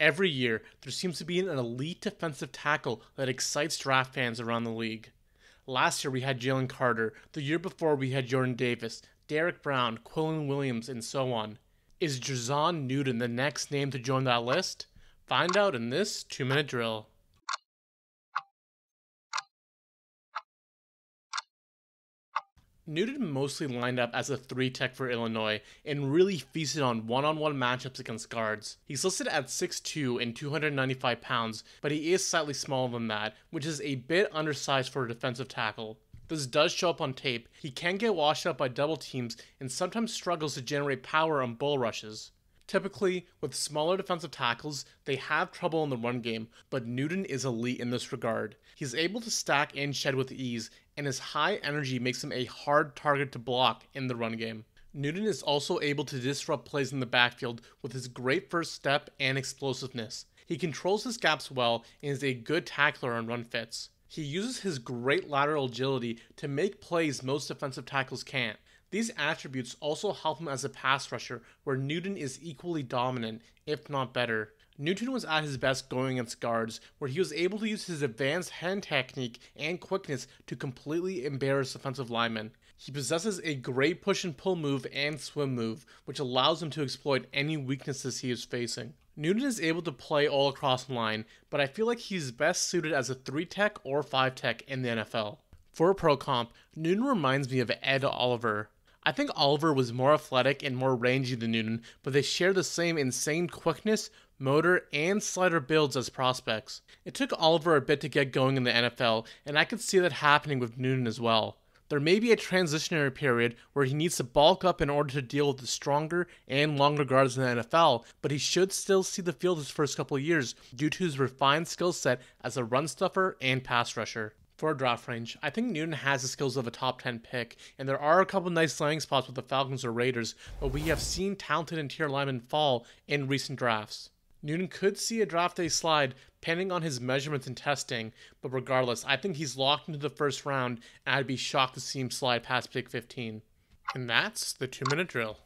Every year, there seems to be an elite defensive tackle that excites draft fans around the league. Last year we had Jalen Carter, the year before we had Jordan Davis, Derek Brown, Quillen Williams, and so on. Is Jer'Zhan Newton the next name to join that list? Find out in this 2-minute drill. Newton mostly lined up as a 3-tech for Illinois and really feasted on one-on-one matchups against guards. He's listed at 6'2 and 295 pounds, but he is slightly smaller than that, which is a bit undersized for a defensive tackle. This does show up on tape. He can get washed out by double teams and sometimes struggles to generate power on bull rushes. Typically, with smaller defensive tackles, they have trouble in the run game, but Newton is elite in this regard. He's able to stack and shed with ease, and his high energy makes him a hard target to block in the run game. Newton is also able to disrupt plays in the backfield with his great first step and explosiveness. He controls his gaps well and is a good tackler on run fits. He uses his great lateral agility to make plays most defensive tackles can't. These attributes also help him as a pass rusher, where Newton is equally dominant, if not better. Newton was at his best going against guards, where he was able to use his advanced hand technique and quickness to completely embarrass defensive linemen. He possesses a great push and pull move and swim move, which allows him to exploit any weaknesses he is facing. Newton is able to play all across the line, but I feel like he's best suited as a 3-tech or 5-tech in the NFL. For a pro comp, Newton reminds me of Ed Oliver. I think Oliver was more athletic and more rangy than Newton, but they share the same insane quickness, motor, and slider builds as prospects. It took Oliver a bit to get going in the NFL, and I could see that happening with Newton as well. There may be a transitionary period where he needs to bulk up in order to deal with the stronger and longer guards in the NFL, but he should still see the field his first couple of years due to his refined skill set as a run stuffer and pass rusher. For a draft range, I think Newton has the skills of a top 10 pick, and there are a couple nice landing spots with the Falcons or Raiders, but we have seen talented interior linemen fall in recent drafts. Newton could see a draft day slide depending on his measurements and testing, but regardless, I think he's locked into the first round, and I'd be shocked to see him slide past pick 15. And that's the 2-minute drill.